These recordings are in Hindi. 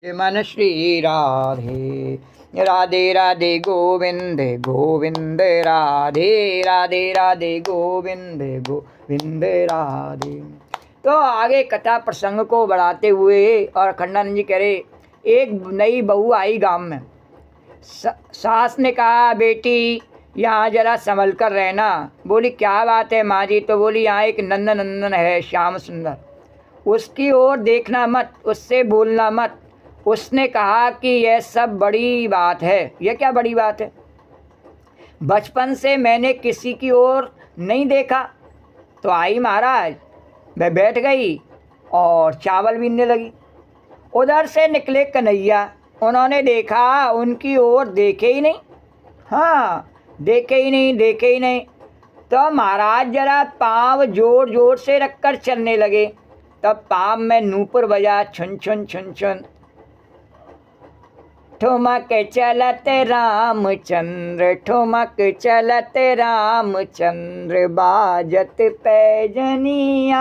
मन श्री राधे। राधे राधे गोविंद गोविंद राधे राधे राधे गोविंद गोविंद राधे। तो आगे कथा प्रसंग को बढ़ाते हुए और खंडानंद जी कह रहे, एक नई बहू आई गांव में। सास ने कहा, बेटी यहाँ जरा संभल कर रहना। बोली, क्या बात है माँ जी? तो बोली, यहाँ एक नंदन नंदन है श्याम सुंदर, उसकी ओर देखना मत, उससे बोलना मत। उसने कहा कि यह सब बड़ी बात है। यह क्या बड़ी बात है? बचपन से मैंने किसी की ओर नहीं देखा। तो आई महाराज, मैं बैठ गई और चावल बीनने लगी। उधर से निकले कन्हैया, उन्होंने देखा, उनकी ओर देखे ही नहीं। हाँ, देखे ही नहीं, देखे ही नहीं। तो महाराज जरा पाँव जोर जोर से रखकर चलने लगे। तब पाँव में नूपुर बजा, छुन छुन छुन छुन। ठुमक चलते रामचंद्र, ठुमक चलते रामचंद्र, बाजत पैजनिया।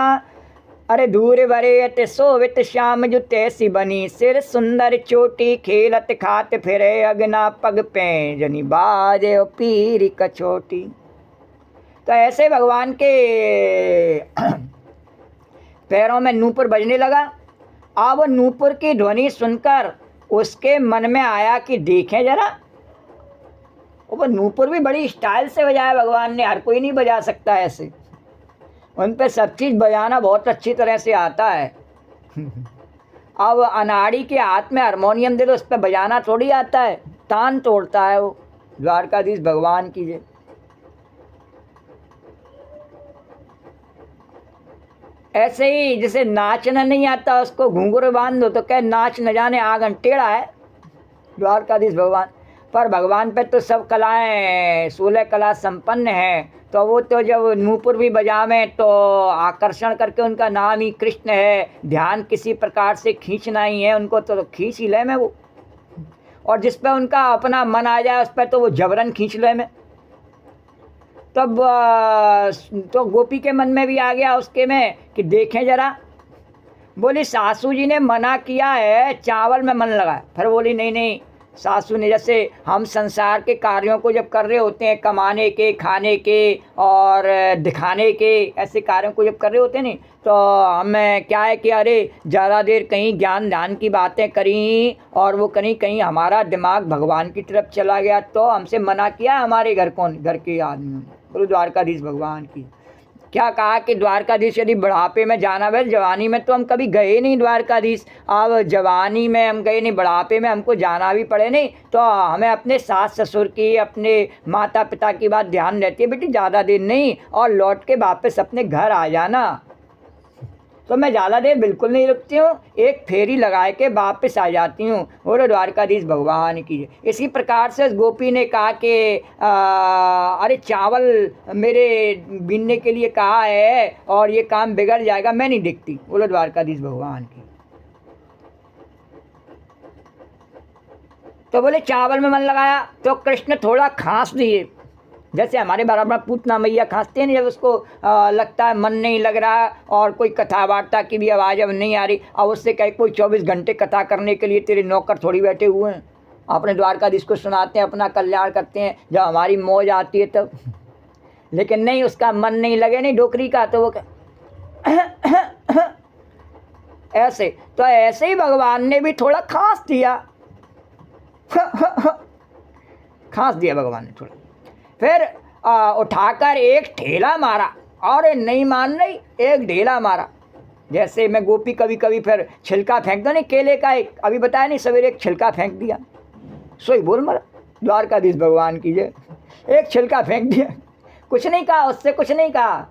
अरे दूर बरेत सोवित श्याम जो तैसी बनी, सिर सुंदर चोटी खेलत खात फिरे, अगना पग पैजनी बाजे पीर कचोटी। तो ऐसे भगवान के पैरों में नूपुर बजने लगा। अब नूपुर की ध्वनि सुनकर उसके मन में आया कि देखें जरा। वो नूपुर भी बड़ी स्टाइल से बजाया भगवान ने, हर कोई नहीं बजा सकता ऐसे। उन पे सब चीज़ बजाना बहुत अच्छी तरह से आता है। अब अनाड़ी के हाथ में हारमोनियम दे दो, उस पर बजाना थोड़ी आता है, तान तोड़ता है वो। द्वारकाधीश भगवान की जय। ऐसे ही जैसे नाचना नहीं आता उसको घुंघरू बांध दो तो क्या नाच न जाने, आंगन टेढ़ा है द्वारकाधीश भगवान। पर भगवान पे तो सब कलाएं 16 कला संपन्न हैं। तो वो तो जब नूपुर भी बजावें तो आकर्षण करके, उनका नाम ही कृष्ण है, ध्यान किसी प्रकार से खींचना ही है उनको, तो खींच ही ले में वो। और जिस पर उनका अपना मन आ जाए उस पर तो वो जबरन खींच ले में। तब तो गोपी के मन में भी आ गया उसके में कि देखें जरा। बोली, सासू जी ने मना किया है, चावल में मन लगाए। फिर बोली, नहीं नहीं, सासू ने, जैसे हम संसार के कार्यों को जब कर रहे होते हैं, कमाने के, खाने के और दिखाने के, ऐसे कार्यों को जब कर रहे होते हैं नहीं, तो हमें क्या है कि अरे ज़्यादा देर कहीं ज्ञान ध्यान की बातें करी और वो कहीं कहीं हमारा दिमाग भगवान की तरफ चला गया, तो हमसे मना किया हमारे घर के आदमियों ने। बोलो द्वारकाधीश भगवान की। क्या कहा कि द्वारकाधीश यदि बुढ़ापे में जाना है, जवानी में तो हम कभी गए नहीं द्वारकाधीश, अब जवानी में हम गए नहीं, बुढ़ापे में हमको जाना भी पड़े नहीं, तो हमें अपने सास ससुर की, अपने माता पिता की बात ध्यान रहती है, बेटी ज़्यादा देर नहीं और लौट के वापस अपने घर आ जाना। तो मैं ज़्यादा देर बिल्कुल नहीं रुकती हूँ, एक फेरी लगा के वापस आ जाती हूँ। और द्वारकाधीश भगवान की। इसी प्रकार से गोपी ने कहा कि अरे चावल मेरे बीनने के लिए कहा है और ये काम बिगड़ जाएगा, मैं नहीं दिखती। बोलो द्वारकाधीश भगवान की। तो बोले चावल में मन लगाया तो कृष्ण थोड़ा खांस दिए, जैसे हमारे बराबर पूतना मैया खांसते हैं, जब उसको लगता है मन नहीं लग रहा और कोई कथा वार्ता की भी आवाज़ अब नहीं आ रही, अब उससे कहे कोई 24 घंटे कथा करने के लिए तेरे नौकर थोड़ी बैठे हुए हैं, अपने द्वारकाधीश को सुनाते हैं, अपना कल्याण करते हैं जब हमारी मौज आती है तब। लेकिन नहीं, उसका मन नहीं लगे नहीं डोकरी का, तो वो ऐसे। तो ऐसे ही भगवान ने भी थोड़ा खांस दिया। खांस दिया भगवान ने थोड़ा, फिर उठाकर एक ठेला मारा। और नहीं मान रही, एक ढेला मारा। जैसे मैं गोपी कभी कभी फिर छिलका फेंक दो नहीं, केले का एक, अभी बताया नहीं सवेरे, एक छिलका फेंक दिया, सोई बोल मरा। द्वारकाधीश भगवान की जय। एक छिलका फेंक दिया, कुछ नहीं कहा, उससे कुछ नहीं कहा,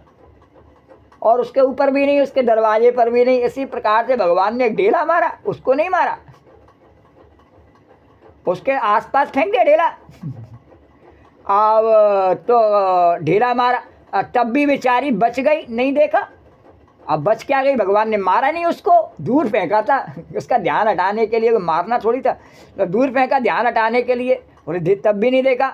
और उसके ऊपर भी नहीं, उसके दरवाजे पर भी नहीं। इसी प्रकार से भगवान ने एक ढेला मारा, उसको नहीं मारा, उसके आसपास फेंक दिया ढेला। अब तो ढेला मारा, तब भी बेचारी बच गई, नहीं देखा। अब बच क्या गई, भगवान ने मारा नहीं उसको, दूर फेंका था उसका ध्यान हटाने के लिए, मारना थोड़ी था, तो दूर फेंका ध्यान हटाने के लिए, और तब भी नहीं देखा।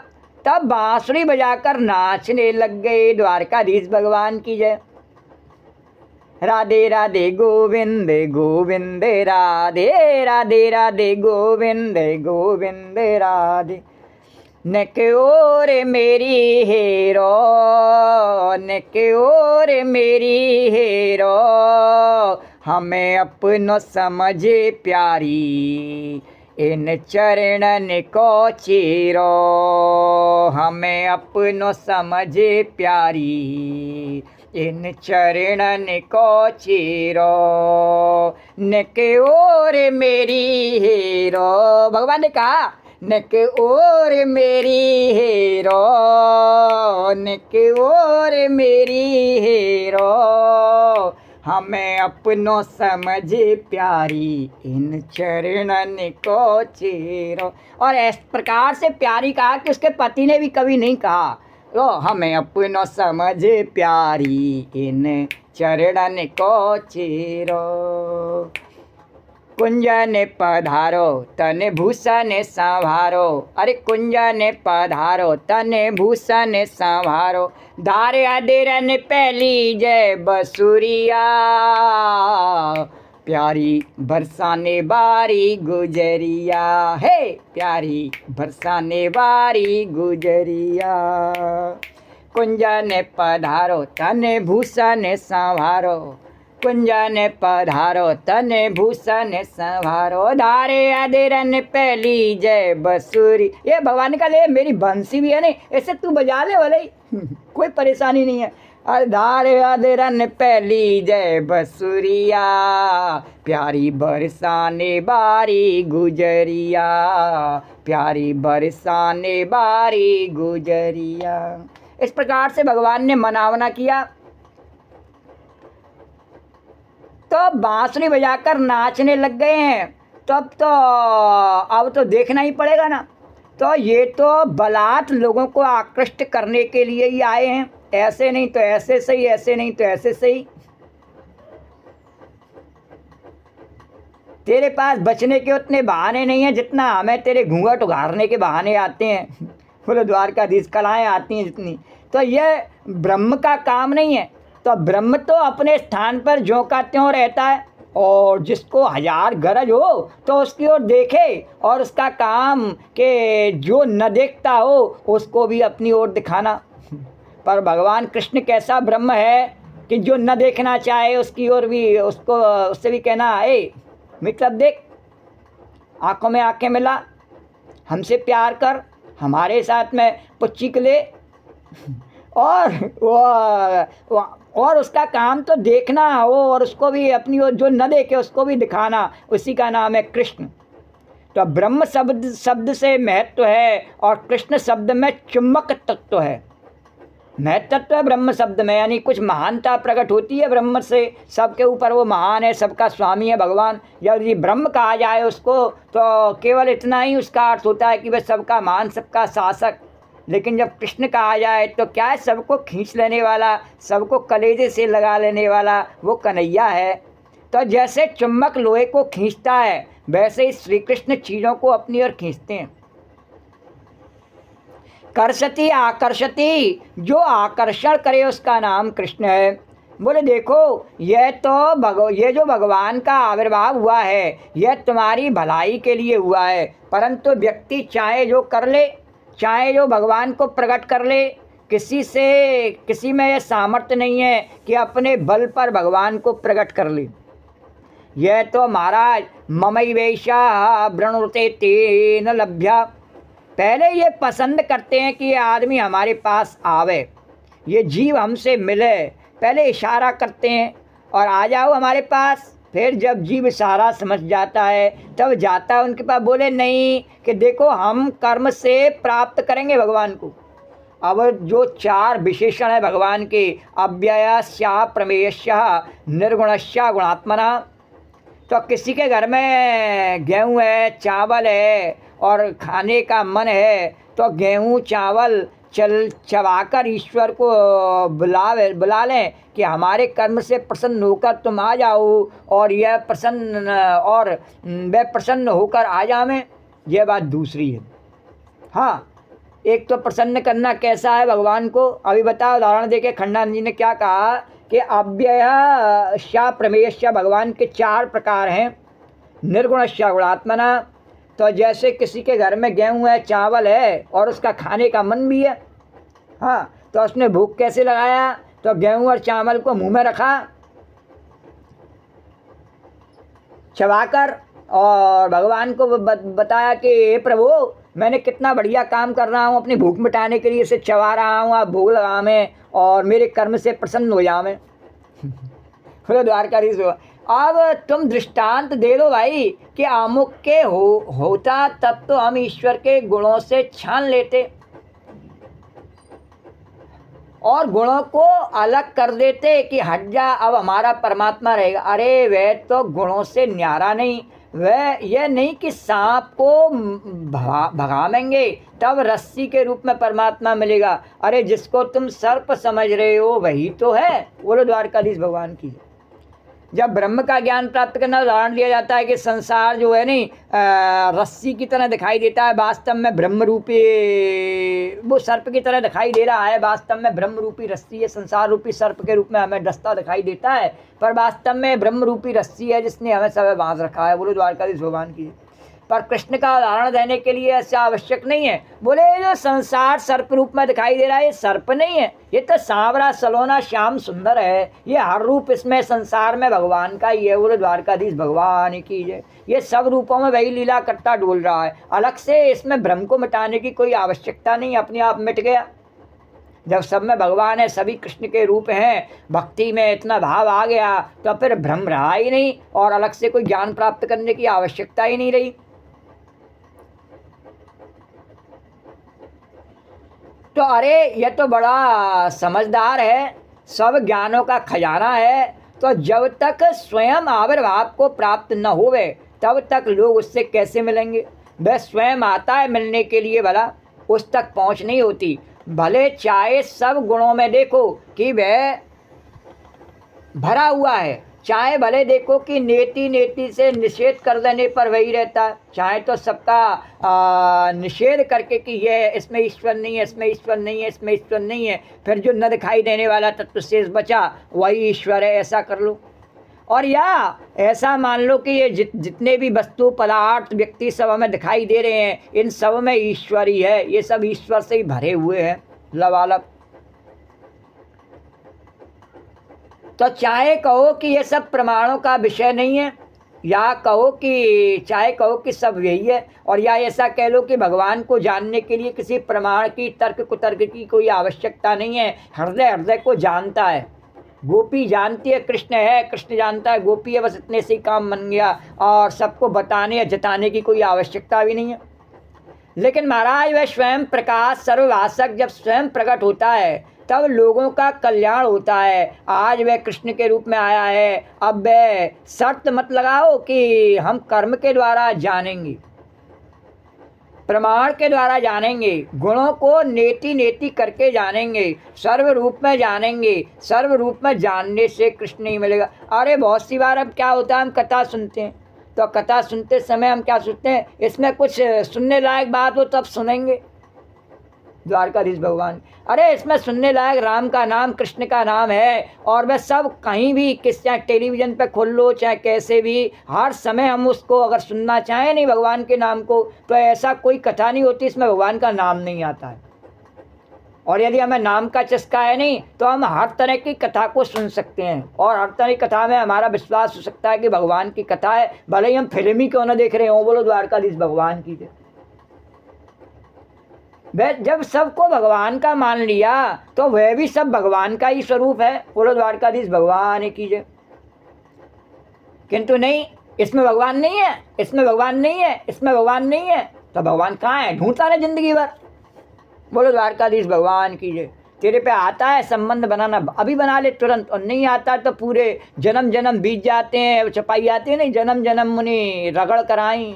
तब बांसुरी बजाकर नाचने लग गए। द्वारकाधीश भगवान की जय। राधे राधे गोविंद गोविंद राधे राधे राधे गोविंद गोविंद राधे। नेक ओर मेरी हेरो, नेक ओर मेरी हेरो, हमें अपनो समझे प्यारी, इन चरणन को चीरो, हमें अपनो समझे प्यारी, इन चरणन को चीरो। नेक ओर मेरी हेरो, भगवान ने कहा नेक ओर मेरी हेरो, नेक ओर मेरी हेरो, हमें अपनो समझे प्यारी, इन चरणन को चीरो। और इस प्रकार से प्यारी कहा कि उसके पति ने भी कभी नहीं कहा तो हमें अपनो समझे प्यारी, इन चरणन को चीरो। कुंजन पधारो तने भूषण संभारो, अरे कुंजन पधारो तने भूषण संभारो, धारे अधेरन पहली जय बसुरिया, प्यारी बरसाने बारी गुजरिया, हे प्यारी बरसाने बारी गुजरिया। कुंजन पधारो तने भूषण संभारो, कुंजन पधारो तने भूषण संभारो, धारे अधेरन पहली जय बसुरी। ये भगवान का ले मेरी बंसी भी है नहीं, ऐसे तू बजा ले भले कोई परेशानी नहीं है। धारे अधेरन पहली जय बसुरिया, प्यारी बरसाने बारी गुजरिया, प्यारी बरसाने बारी गुजरिया। इस प्रकार से भगवान ने मनावना किया तो बांसुरी बजाकर नाचने लग गए हैं। तब तो अब तो देखना ही पड़ेगा ना। तो ये तो बलात् लोगों को आकृष्ट करने के लिए ही आए हैं, ऐसे नहीं तो ऐसे सही, ऐसे नहीं तो ऐसे सही। तेरे पास बचने के उतने बहाने नहीं हैं जितना हमें तेरे घूंघट उघाड़ने के बहाने आते हैं, बोले द्वारकाधीश कलाएँ आती हैं जितनी। तो ये ब्रह्म का काम नहीं है। तो ब्रह्म तो अपने स्थान पर ज्यों का त्यों रहता है, और जिसको हजार गरज हो तो उसकी ओर देखे, और उसका काम के जो न देखता हो उसको भी अपनी ओर दिखाना। पर भगवान कृष्ण कैसा ब्रह्म है कि जो न देखना चाहे उसकी ओर भी, उसको उससे भी कहना ए मित्र देख, आंखों में आंखें मिला, हमसे प्यार कर, हमारे साथ में पुच्चिक ले, और उसका काम तो देखना हो, और उसको भी अपनी ओर जो न देखे उसको भी दिखाना, उसी का नाम है कृष्ण। तो ब्रह्म शब्द से महत्व है, और कृष्ण शब्द में चुम्बक तत्व है, महत्व है ब्रह्म शब्द में, यानी कुछ महानता प्रकट होती है ब्रह्म से, सबके ऊपर वो महान है, सबका स्वामी है भगवान। यदि ब्रह्म कहा जाए उसको तो केवल इतना ही उसका अर्थ होता है कि वह सबका महान, सबका शासक। लेकिन जब कृष्ण कहा जाए तो क्या है, सबको खींच लेने वाला, सबको कलेजे से लगा लेने वाला वो कन्हैया है। तो जैसे चुम्बक लोहे को खींचता है, वैसे ही श्री कृष्ण चीज़ों को अपनी ओर खींचते हैं। कर्षति आकर्षति, जो आकर्षण करे उसका नाम कृष्ण है। बोले देखो ये जो भगवान का आविर्भाव हुआ है, यह तुम्हारी भलाई के लिए हुआ है, परंतु व्यक्ति चाहे जो कर ले, चाहे जो भगवान को प्रकट कर ले, किसी में यह सामर्थ्य नहीं है कि अपने बल पर भगवान को प्रकट कर ले। यह तो महाराज ममई वैशा वृणुते तेन लभ्या, पहले ये पसंद करते हैं कि ये आदमी हमारे पास आवे, ये जीव हमसे मिले, पहले इशारा करते हैं और आ जाओ हमारे पास। फिर जब जीव इशारा समझ जाता है तब जाता है उनके पास। बोले नहीं कि देखो हम कर्म से प्राप्त करेंगे भगवान को। अब जो चार विशेषण है भगवान के, अव्ययस्या प्रमेयस्या निर्गुणस्या गुणात्मना, तो किसी के घर में गेहूँ है, चावल है और खाने का मन है, तो गेहूँ चावल चबाकर ईश्वर को बुला लें कि हमारे कर्म से प्रसन्न होकर तुम आ जाओ, और यह वह प्रसन्न होकर आ जावे। यह बात दूसरी है। हाँ, एक तो प्रसन्न करना कैसा है भगवान को, अभी बताओ उदाहरण देके खंडानंद जी ने क्या कहा कि अव्यय शा प्रमेय भगवान के 4 प्रकार हैं। निर्गुण गुणात्मना, तो जैसे किसी के घर में गेहूँ है, चावल है और उसका खाने का मन भी है, हाँ, तो उसने भूख कैसे लगाया? तो गेहूँ और चावल को मुंह में रखा चबाकर और भगवान को बताया कि हे प्रभु, मैंने कितना बढ़िया काम कर रहा हूँ अपनी भूख मिटाने के लिए, इसे चबा रहा हूँ, आप भूख लगा में और मेरे कर्म से प्रसन्न हो जाओ में। बोले द्वारकाधीश अब तुम दृष्टांत दे दो भाई कि अमुक के होता तब तो हम ईश्वर के गुणों से छान लेते और गुणों को अलग कर देते कि हट जा, अब हमारा परमात्मा रहेगा। अरे वह तो गुणों से न्यारा नहीं, वह यह नहीं कि सांप को भगावेंगे तब रस्सी के रूप में परमात्मा मिलेगा। अरे जिसको तुम सर्प समझ रहे हो वही तो है। बोलो द्वारकाधीश भगवान की। जब ब्रह्म का ज्ञान प्राप्त करना उदाहरण लिया जाता है कि संसार जो है नहीं रस्सी की तरह दिखाई देता है, वास्तव में ब्रह्म रूपी वो सर्प की तरह दिखाई दे रहा है, वास्तव में ब्रह्म रूपी रस्सी है, संसार रूपी सर्प के रूप में हमें डसता दिखाई देता है, पर वास्तव में ब्रह्म रूपी रस्सी है जिसने हमें सब बांध रखा है। बोलो द्वारकाधीश भगवान की। पर कृष्ण का उदाहरण देने के लिए ऐसा आवश्यक नहीं है। बोले जो संसार सर्प रूप में दिखाई दे रहा है ये सर्प नहीं है, ये तो सांवरा सलोना श्याम सुंदर है, ये हर रूप इसमें संसार में भगवान का ही है। बोले द्वारकाधीश भगवान की जय। ये सब रूपों में वही लीला करता डोल रहा है, अलग से इसमें भ्रम को मिटाने की कोई आवश्यकता नहीं, अपने आप मिट गया। जब सब में भगवान है, सभी कृष्ण के रूप हैं, भक्ति में इतना भाव आ गया तो फिर भ्रम रहा ही नहीं और अलग से कोई ज्ञान प्राप्त करने की आवश्यकता ही नहीं रही। तो अरे ये तो बड़ा समझदार है, सब ज्ञानों का खजाना है, तो जब तक स्वयं आविर्भाव को प्राप्त न होवे तब तक लोग उससे कैसे मिलेंगे? वह स्वयं आता है मिलने के लिए, भला उस तक पहुंच नहीं होती। भले चाहे सब गुणों में देखो कि वह भरा हुआ है, चाहे भले देखो कि नेति नेति से निषेध कर देने पर वही रहता है, चाहे तो सबका निषेध करके कि ये इसमें ईश्वर नहीं है, इसमें ईश्वर नहीं है, इसमें ईश्वर नहीं है, फिर जो न दिखाई देने वाला तत्व शेष बचा वही ईश्वर है, ऐसा कर लो। और या ऐसा मान लो कि ये जितने भी वस्तु पदार्थ व्यक्ति सब हमें दिखाई दे रहे हैं इन सब में ईश्वर ही है, ये सब ईश्वर से ही भरे हुए हैं लबालब। तो चाहे कहो कि ये सब प्रमाणों का विषय नहीं है, या कहो कि चाहे कहो कि सब यही है, और या ऐसा कह लो कि भगवान को जानने के लिए किसी प्रमाण की तर्क कुतर्क की कोई आवश्यकता नहीं है, हृदय हृदय को जानता है। गोपी जानती है कृष्ण है, कृष्ण जानता है गोपी है, बस इतने से ही काम बन गया और सबको बताने या जताने की कोई आवश्यकता भी नहीं है। लेकिन महाराज वह स्वयं प्रकाश सर्वभाषक जब स्वयं प्रकट होता है तब लोगों का कल्याण होता है। आज वह कृष्ण के रूप में आया है, अब वह शर्त मत लगाओ कि हम कर्म के द्वारा जानेंगे, प्रमाण के द्वारा जानेंगे, गुणों को नेति नेति करके जानेंगे, सर्व रूप में जानेंगे। सर्व रूप में जानने से कृष्ण नहीं मिलेगा। अरे बहुत सी बार अब क्या होता है, हम कथा सुनते हैं तो कथा सुनते समय हम क्या सोचते हैं, इसमें कुछ सुनने लायक बात हो तब सुनेंगे। द्वारकाधीश भगवान, अरे इसमें सुनने लायक राम का नाम कृष्ण का नाम है और वह सब कहीं भी चाहे टेलीविज़न पे खोल लो चाहे कैसे भी, हर समय हम उसको अगर सुनना चाहें नहीं भगवान के नाम को, तो ऐसा कोई कथा नहीं होती इसमें भगवान का नाम नहीं आता है। और यदि हमें नाम का चस्का है नहीं तो हम हर तरह की कथा को सुन सकते हैं और हर तरह की कथा में हमारा विश्वास हो सकता है कि भगवान की कथा है, भले ही हम फिल्म ही क्यों न देख रहे हों। बोलो द्वारकाधीश भगवान की जय। वह जब सबको भगवान का मान लिया तो वह भी सब भगवान का ही स्वरूप है। बोलो द्वारकाधीश भगवान की जय। किंतु नहीं, इसमें भगवान नहीं है, इसमें भगवान नहीं है, इसमें भगवान नहीं है, तो भगवान कहाँ है? ढूंढता रहे जिंदगी भर। बोलो द्वारकाधीश भगवान की जय। तेरे पे आता है संबंध बनाना, अभी बना ले तुरंत, और नहीं आता तो पूरे जन्म जन्म बीत जाते हैं, छपाई आती है नहीं, जन्म जन्म मुनि रगड़ कराई।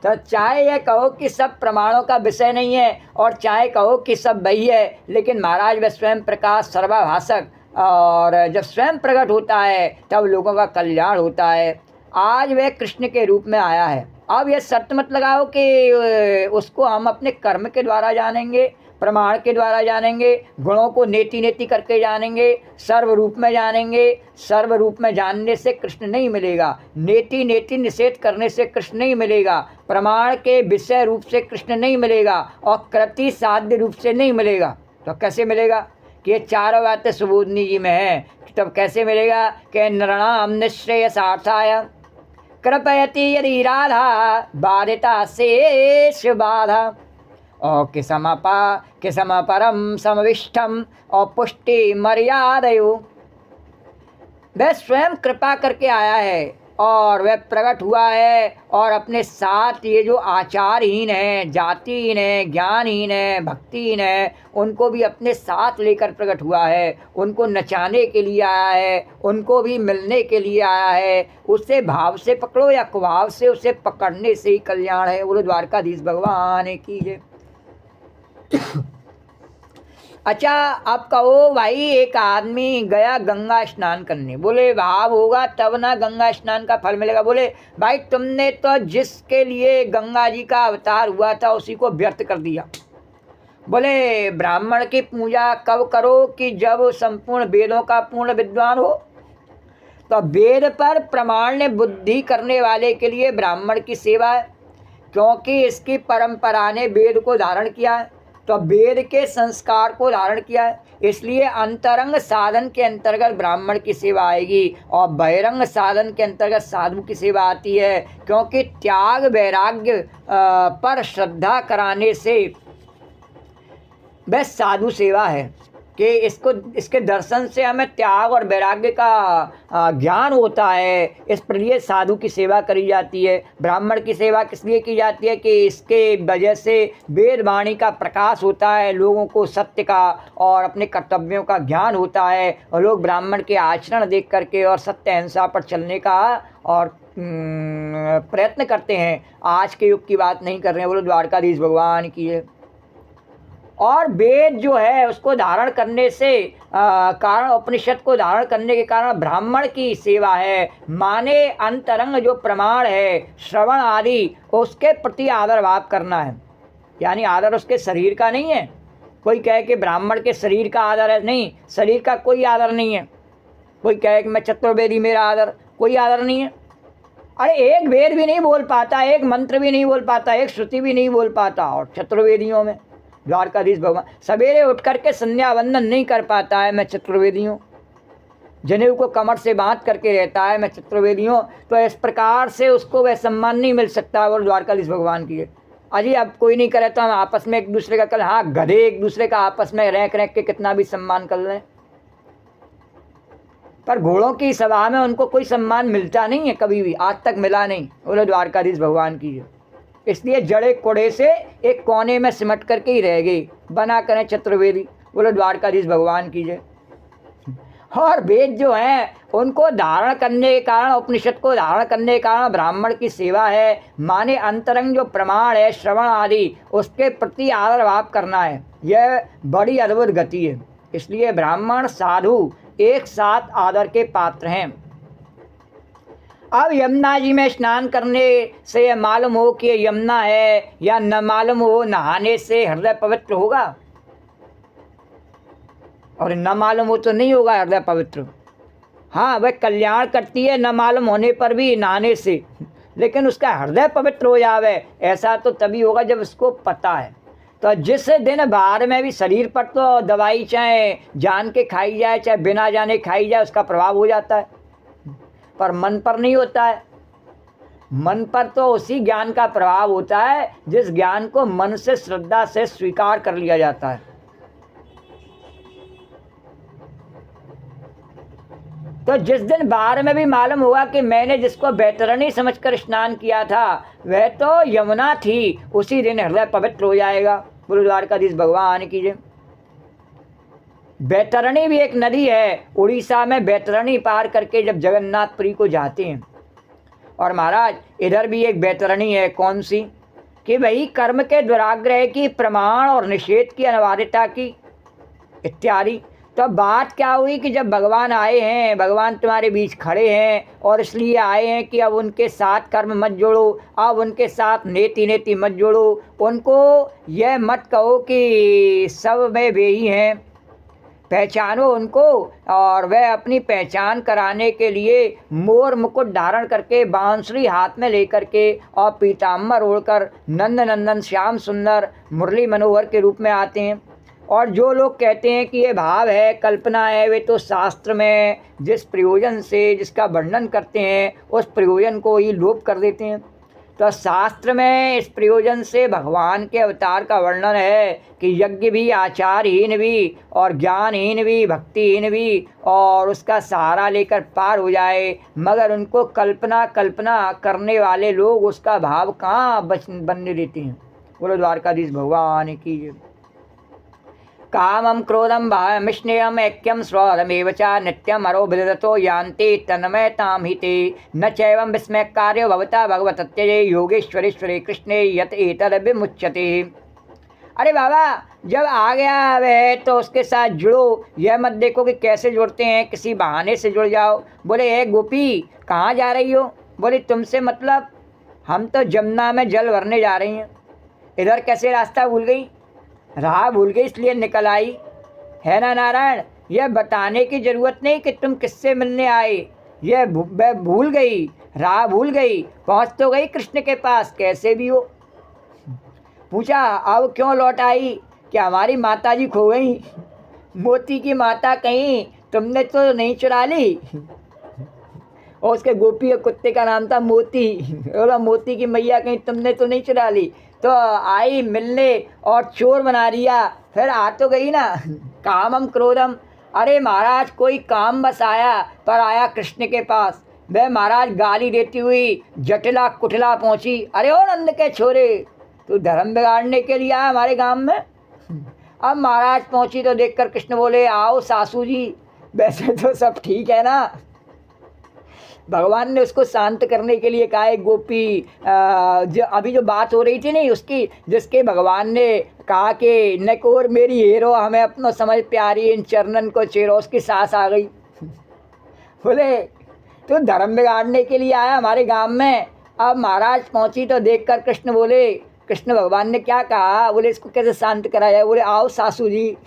तो चाहे यह कहो कि सब प्रमाणों का विषय नहीं है और चाहे कहो कि सब वही है, लेकिन महाराज वह स्वयं प्रकाश सर्वभाषक, और जब स्वयं प्रकट होता है तब लोगों का कल्याण होता है। आज वह कृष्ण के रूप में आया है। अब यह शर्त मत लगाओ कि उसको हम अपने कर्म के द्वारा जानेंगे, प्रमाण के द्वारा जानेंगे, गुणों को नेति नेति करके जानेंगे, सर्व रूप में जानेंगे। सर्व रूप में जानने से कृष्ण नहीं मिलेगा, नेति नेति निषेध करने से कृष्ण नहीं मिलेगा, प्रमाण के विषय रूप से कृष्ण नहीं मिलेगा, और कृति साध्य रूप से नहीं मिलेगा। तो कैसे मिलेगा? कि ये चारों बातें सुबोधनी जी में है। तब कैसे मिलेगा? कि नृणाम निःश्रेयसार्थाय कृपयति यदि राधा बाधिता शेष बाधा, और किसम परम समविष्टम और पुष्टि मर्यादयो। वह स्वयं कृपा करके आया है और वह प्रकट हुआ है, और अपने साथ ये जो आचारहीन है, जातिहीन है, ज्ञानहीन है, भक्तिहीन है, उनको भी अपने साथ लेकर प्रकट हुआ है। उनको नचाने के लिए आया है, उनको भी मिलने के लिए आया है। उससे भाव से पकड़ो या कुभाव से, उसे पकड़ने से ही कल्याण है। बोलो द्वारकाधीश भगवान की जय। अच्छा, अब कहो भाई, एक आदमी गया गंगा स्नान करने, बोले भाव होगा तब ना गंगा स्नान का फल मिलेगा। बोले भाई तुमने तो जिसके लिए गंगा जी का अवतार हुआ था उसी को व्यर्थ कर दिया। बोले ब्राह्मण की पूजा कब करो? कि जब संपूर्ण वेदों का पूर्ण विद्वान हो। तो वेद पर प्रमाण ने बुद्धि करने वाले के लिए ब्राह्मण की सेवा है, क्योंकि इसकी परंपरा ने वेद को धारण किया है, तो वेद के संस्कार को धारण किया है, इसलिए अंतरंग साधन के अंतर्गत ब्राह्मण की सेवा आएगी, और बहिरंग साधन के अंतर्गत साधु की सेवा आती है। क्योंकि त्याग वैराग्य पर श्रद्धा कराने से वह साधु सेवा है, कि इसके दर्शन से हमें त्याग और वैराग्य का ज्ञान होता है। इस लिए साधु की सेवा करी जाती है। ब्राह्मण की सेवा किस लिए की जाती है? कि इसके वजह से वेद वाणी का प्रकाश होता है, लोगों को सत्य का और अपने कर्तव्यों का ज्ञान होता है, और लोग ब्राह्मण के आचरण देख करके और सत्य अहिंसा पर चलने का और प्रयत्न करते हैं। आज के युग की बात नहीं कर रहे हैं। बोलो द्वारकाधीश भगवान की है। और वेद जो है उसको धारण करने से कारण, उपनिषद को धारण करने के कारण ब्राह्मण की सेवा है। माने अंतरंग जो प्रमाण है, श्रवण आदि, उसके प्रति आदर भाव करना है। यानी आदर उसके शरीर का नहीं है। कोई कहे कि ब्राह्मण के शरीर का आदर है, नहीं, शरीर का कोई आदर नहीं है। कोई कहे कि मैं चतुर्वेदी मेरा आदर, कोई आदर नहीं है। अरे एक वेद भी नहीं बोल पाता, एक मंत्र भी नहीं बोल पाता, एक श्रुति भी नहीं बोल पाता, और चतुर्वेदियों में द्वारकाधीश भगवान सवेरे उठ करके संध्या वंदन नहीं कर पाता है, मैं चतुर्वेदी हूँ। जनेऊ को कमर से बांध करके रहता है, मैं चतुर्वेदी हूँ। तो इस प्रकार से उसको वह सम्मान नहीं मिल सकता। और द्वारकाधीश भगवान की है। अजी अब कोई नहीं करे तो हम आपस में एक दूसरे का कल, हाँ गधे एक दूसरे का आपस में रैंक रैंक के कितना भी सम्मान कर लें, पर घोड़ों की सभा में उनको कोई सम्मान मिलता नहीं है, कभी भी आज तक मिला नहीं। बोलो द्वारकाधीश भगवान की है। इसलिए जड़े कोड़े से एक कोने में सिमट करके ही रह गई, बना करें चतुर्वेदी। बोलो द्वारकाधीश भगवान की जय। और वेद जो हैं उनको धारण करने के कारण, उपनिषद को धारण करने के कारण ब्राह्मण की सेवा है। माने अंतरंग जो प्रमाण है, श्रवण आदि, उसके प्रति आदर भाव करना है। यह बड़ी अद्भुत गति है। इसलिए ब्राह्मण साधु एक साथ आदर के पात्र हैं। अब यमुना जी में स्नान करने से मालूम हो कि यमुना है, या न मालूम हो नहाने से हृदय पवित्र होगा, और न मालूम हो तो नहीं होगा हृदय पवित्र। हाँ वह कल्याण करती है न मालूम होने पर भी नहाने से, लेकिन उसका हृदय पवित्र हो जावे ऐसा तो तभी होगा जब उसको पता है। तो जिस दिन बाहर में भी शरीर पर तो दवाई चाहे जान के खाई जाए चाहे बिना जाने खाई जाए उसका प्रभाव हो जाता है, पर मन पर नहीं होता है। मन पर तो उसी ज्ञान का प्रभाव होता है जिस ज्ञान को मन से श्रद्धा से स्वीकार कर लिया जाता है। तो जिस दिन बाहर में भी मालूम हुआ कि मैंने जिसको बैतरणी समझकर स्नान किया था वह तो यमुना थी, उसी दिन हृदय पवित्र हो जाएगा। बोलो द्वारकाधीश भगवान की जय। बैतरणी भी एक नदी है। उड़ीसा में बैतरणी पार करके जब जगन्नाथपुरी को जाते हैं, और महाराज इधर भी एक बैतरणी है। कौन सी? कि वही कर्म के दुराग्रह की, प्रमाण और निषेध की अनिवार्यता की इत्यादि। तो बात क्या हुई कि जब भगवान आए हैं, भगवान तुम्हारे बीच खड़े हैं और इसलिए आए हैं कि अब उनके साथ कर्म मत जोड़ो, अब उनके साथ नेति नेति मत जोड़ो, उनको यह मत कहो कि सब में वे ही हैं, पहचानो उनको। और वह अपनी पहचान कराने के लिए मोर मुकुट धारण करके, बांसुरी हाथ में लेकर के और पीताम्बर ओढ़कर नंद नंदन श्याम सुंदर मुरली मनोहर के रूप में आते हैं। और जो लोग कहते हैं कि ये भाव है, कल्पना है, वे तो शास्त्र में जिस प्रयोजन से जिसका वर्णन करते हैं उस प्रयोजन को ही लोप कर देते हैं। तो शास्त्र में इस प्रयोजन से भगवान के अवतार का वर्णन है कि यज्ञ भी, आचारहीन भी और ज्ञानहीन भी, भक्तिहीन भी, और उसका सहारा लेकर पार हो जाए, मगर उनको कल्पना करने वाले लोग उसका भाव कहाँ बनने देते हैं। बोलो द्वारकाधीश भगवान की जय। कामं क्रोधं भावमिष्णेयम् ऐक्यं स्वरमेव च नित्यम् अरोभिदतो यान्ति तन्मयतां हि ते न चैवं विस्मयकार्यो भवता भगवतत्यजे योगेश्वरेश्वरे कृष्णे यत एतद्विमुच्यते। अरे बाबा, जब आ गया वह तो उसके साथ जुड़ो, यह मत देखो कि कैसे जुड़ते हैं, किसी बहाने से जुड़ जाओ। बोले ए गोपी, कहाँ जा रही हो? बोले तुमसे मतलब, हम तो जमुना में जल भरने जा रही हैं। इधर कैसे रास्ता भूल गई? राह भूल गई इसलिए निकल आई है ना नारायण? यह बताने की ज़रूरत नहीं कि तुम किससे मिलने आए, यह भूल गई, राह भूल गई, पहुँच तो गई कृष्ण के पास कैसे भी हो। पूछा अब क्यों लौट आई? कि हमारी माता जी खो गई, मोती की माता कहीं तुमने तो नहीं चुरा ली? और उसके गोपी और कुत्ते का नाम था मोती। बोला मोती की मैया कहीं तुमने तो नहीं चुरा ली? तो आई मिलने और चोर बना दिया, फिर आ तो गई ना। कामम क्रोधम, अरे महाराज कोई काम बस आया, पर आया कृष्ण के पास। वह महाराज गाली देती हुई जटिला कुटिला पहुँची। अरे ओ नंद के छोरे, तू धर्म बिगाड़ने के लिए आया हमारे गांव में? अब महाराज पहुँची तो देखकर कृष्ण बोले आओ सासू जी, वैसे तो सब ठीक है ना। भगवान ने उसको शांत करने के लिए कहा एक गोपी, अभी जो बात हो रही थी नहीं उसकी, जिसके भगवान ने कहा कि नकोर मेरी हीरो, हमें अपना समझ प्यारी, इन चरणन को चेरो, उसकी सास आ गई। बोले तो धर्म बिगाड़ने के लिए आया हमारे गांव में। अब महाराज पहुंची तो देखकर कृष्ण बोले, कृष्ण भगवान ने क्या कहा? बोले इसको कैसे शांत करा जाए? बोले आओ सासू जी,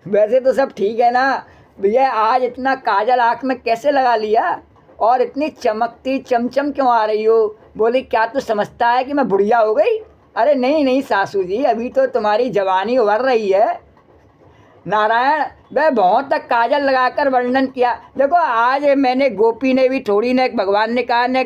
वैसे तो सब ठीक है ना भैया, आज इतना काजल आँख में कैसे लगा लिया और इतनी चमकती चमचम क्यों आ रही हो? बोले क्या तू समझता है कि मैं बुढ़िया हो गई? अरे नहीं नहीं सासू जी, अभी तो तुम्हारी जवानी उभर रही है। नारायण, वह बहुत तक काजल लगाकर वर्णन किया। देखो आज मैंने गोपी ने भी थोड़ी न, भगवान ने कहा न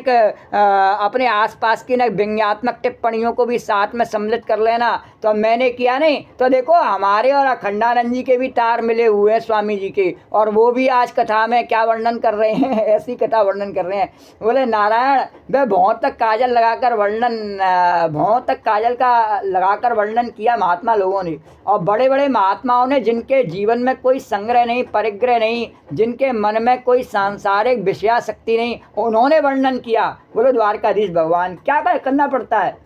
अपने आसपास की न व्यंग्यात्मक टिप्पणियों को भी साथ में सम्मिलित कर लेना, तो मैंने किया नहीं। तो देखो हमारे और अखंडानंद जी के भी तार मिले हुए हैं स्वामी जी के, और वो भी आज कथा में क्या वर्णन कर रहे हैं, ऐसी कथा वर्णन कर रहे हैं। बोले नारायण, वह बहुत तक काजल लगाकर बहुत तक काजल का लगाकर वर्णन किया महात्मा लोगों ने, और बड़े बड़े महात्माओं ने जिनके जीवन में कोई संग्रह नहीं, परिग्रह नहीं, जिनके मन में कोई सांसारिक विषयाशक्ति नहीं, उन्होंने वर्णन किया। बोलो द्वारकाधीश भगवान, क्या करना पड़ता है?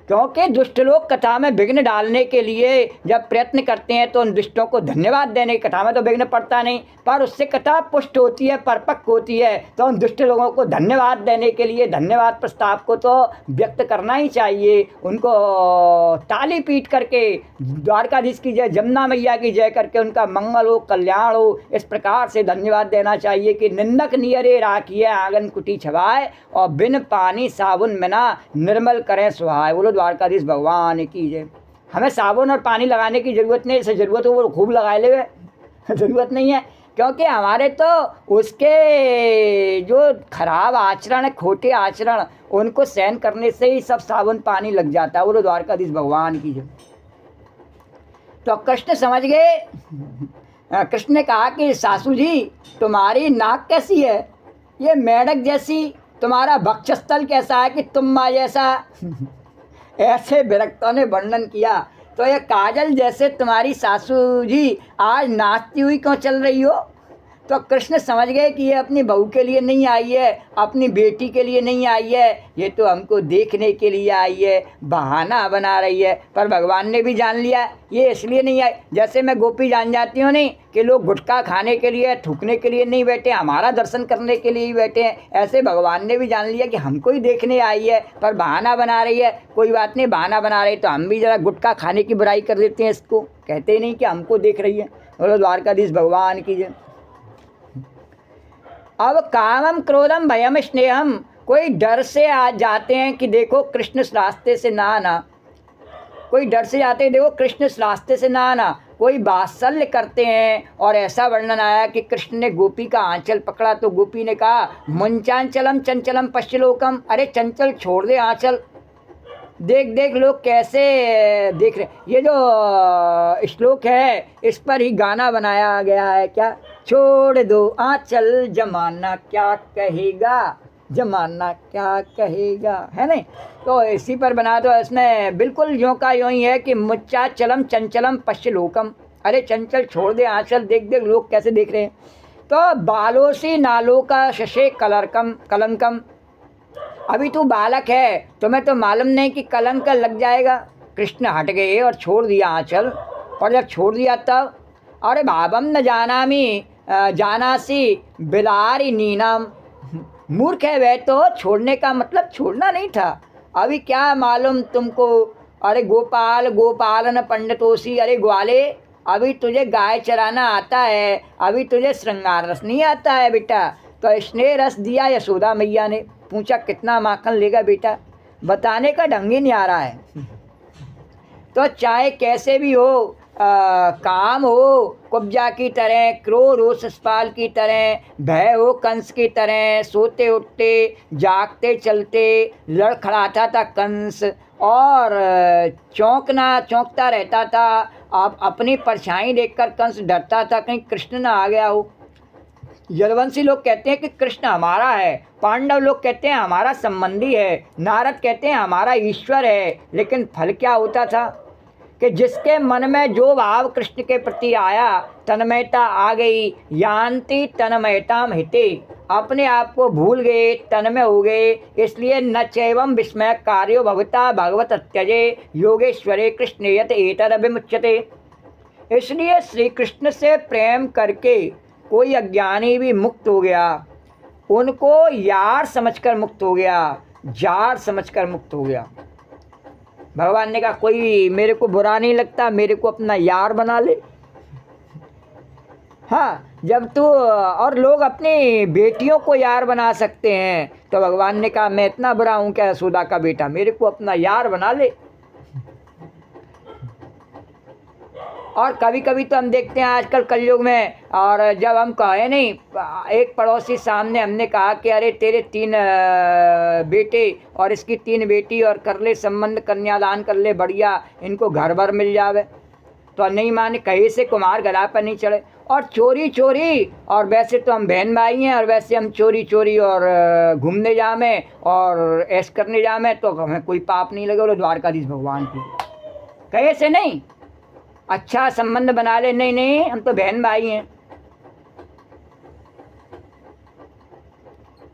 क्योंकि दुष्ट लोग कथा में विघ्न डालने के लिए जब प्रयत्न करते हैं तो उन दुष्टों को धन्यवाद देने, कथा में तो विघ्न पड़ता नहीं, पर उससे कथा पुष्ट होती है, परिपक्व होती है, तो उन दुष्ट लोगों को धन्यवाद देने के लिए धन्यवाद प्रस्ताव को तो व्यक्त करना ही चाहिए। उनको ताली पीट करके द्वारकाधीश की जय, जमुना मैया की जय करके उनका मंगल हो, कल्याण हो, इस प्रकार से धन्यवाद देना चाहिए कि निंदक नियरे राखिए आंगन कुटी छवाए, और बिन पानी साबुन बिना निर्मल करें सुहाए। बोलो द्वारकाधीश भगवान की जय। हमें साबुन और पानी लगाने की ज़रूरत नहीं, जैसे ज़रूरत हो वो खूब लगा ले, ज़रूरत नहीं है, क्योंकि हमारे तो उसके जो खराब आचरण है, खोटे आचरण, उनको सहन करने से ही सब साबुन पानी लग जाता है। बोलो द्वारकाधीश भगवान की जय। तो कृष्ण समझ गए। कृष्ण ने कहा कि सासू जी तुम्हारी नाक कैसी है? ये मेढक जैसी। तुम्हारा वक्षस्थल कैसा है कि तुम माँ जैसा? ऐसे विरक्तों ने वर्णन किया। तो ये काजल जैसे तुम्हारी सासू जी आज नाचती हुई क्यों चल रही हो? तो कृष्ण समझ गए कि ये अपनी बहू के लिए नहीं आई है, अपनी बेटी के लिए नहीं आई है, ये तो हमको देखने के लिए आई है, बहाना बना रही है। पर भगवान ने भी जान लिया ये इसलिए नहीं आई। जैसे मैं गोपी जान जाती हूँ नहीं कि लोग गुटखा खाने के लिए, थूकने के लिए नहीं बैठे, हमारा दर्शन करने के लिए ही बैठे हैं, ऐसे भगवान ने भी जान लिया कि हमको ही देखने आई है पर बहाना बना रही है। कोई बात नहीं, बहाना बना रही तो हम भी ज़रा गुटखा खाने की बुराई कर देते हैं, इसको कहते ही नहीं कि हमको देख रही है। बोलो द्वारकाधीश भगवान की जय। अब कामम क्रोधम भयम स्नेहम, कोई डर से आ जाते हैं कि देखो कृष्ण इस रास्ते से ना आना, कोई डर से जाते हैं देखो कृष्ण इस रास्ते से ना आना, कोई वात्सल्य करते हैं। और ऐसा वर्णन आया कि कृष्ण ने गोपी का आंचल पकड़ा तो गोपी ने कहा मुंचांचलम चंचलम पश्चिलोकम, अरे चंचल छोड़ दे आंचल, देख देख लोग कैसे देख रहे। ये जो श्लोक है इस पर ही गाना बनाया गया है क्या, छोड़ दो आंचल जमाना क्या कहेगा, जमाना क्या कहेगा, है नहीं। तो इसी पर बना तो इसमें बिल्कुल यों का यों ही है कि मुच्चा चलम चंचलम पश्चिलोकम, अरे चंचल छोड़ दे आंचल, देख देख लोग कैसे देख रहे हैं। तो बालोसी नालों का शशे कलरकम कलंकम, अभी तू बालक है, तुम्हें तो मालूम नहीं कि कलंक लग जाएगा। कृष्ण हट गए और छोड़ दिया आंचल, और जब छोड़ दिया तब अरे बाबम न जानामी जानासी बिलारी नीनम, मूर्ख है वह, तो छोड़ने का मतलब छोड़ना नहीं था, अभी क्या मालूम तुमको। अरे गोपाल गोपालन पंडितोसी, अरे ग्वाले अभी तुझे गाय चराना आता है, अभी तुझे श्रृंगार रस नहीं आता है बेटा। तो स्नेह रस दिया यशोदा मैया ने, पूछा कितना माखन लेगा बेटा, बताने का ढंग ही नहीं आ रहा है। तो चाहे कैसे भी हो, काम हो कुब्जा की तरह, क्रोध हो शिशुपाल की तरह, भय हो कंस की तरह, सोते उठते जागते चलते लड़खड़ाता था कंस, और चौंकता रहता था। आप अपनी परछाई देखकर कंस डरता था कहीं कृष्ण ना आ गया हो। यदुवंशी लोग कहते हैं कि कृष्ण हमारा है, पांडव लोग कहते हैं हमारा संबंधी है, नारद कहते हैं हमारा ईश्वर है। लेकिन फल क्या होता था कि जिसके मन में जो भाव कृष्ण के प्रति आया, तन्मयता आ गई, यान्ति तन्मयताम हिते, अपने आप को भूल गए, तन्मय हो गए। इसलिए न चैवम विस्मय कार्यो भवता भगवत त्यजे योगेश्वरे कृष्ण यत एतदभिमुच्यते। इसलिए श्री कृष्ण से प्रेम करके कोई अज्ञानी भी मुक्त हो गया, उनको यार समझकर मुक्त हो गया, जार समझकर मुक्त हो गया। भगवान ने कहा कोई मेरे को बुरा नहीं लगता, मेरे को अपना यार बना ले। हाँ, जब तू और लोग अपनी बेटियों को यार बना सकते हैं, तो भगवान ने कहा मैं इतना बुरा हूँ क्या यशोदा का बेटा, मेरे को अपना यार बना ले। और कभी कभी तो हम देखते हैं आजकल कलयुग में, और जब हम कहे नहीं, एक पड़ोसी सामने हमने कहा कि अरे तेरे 3 बेटे और इसकी 3 बेटी, और कर ले संबंध, कन्यादान कर ले, बढ़िया इनको घर भर मिल जावे, तो नहीं माने, कहीं से कुमार गला पर नहीं चढ़े। और चोरी चोरी, और वैसे तो हम बहन भाई हैं, और वैसे हम चोरी चोरी और घूमने जामे और ऐश करने जामे तो हमें कोई पाप नहीं लगे। बोलो द्वारकाधीश भगवान की। कहीं से नहीं, अच्छा संबंध बना ले, नहीं नहीं हम तो बहन भाई हैं।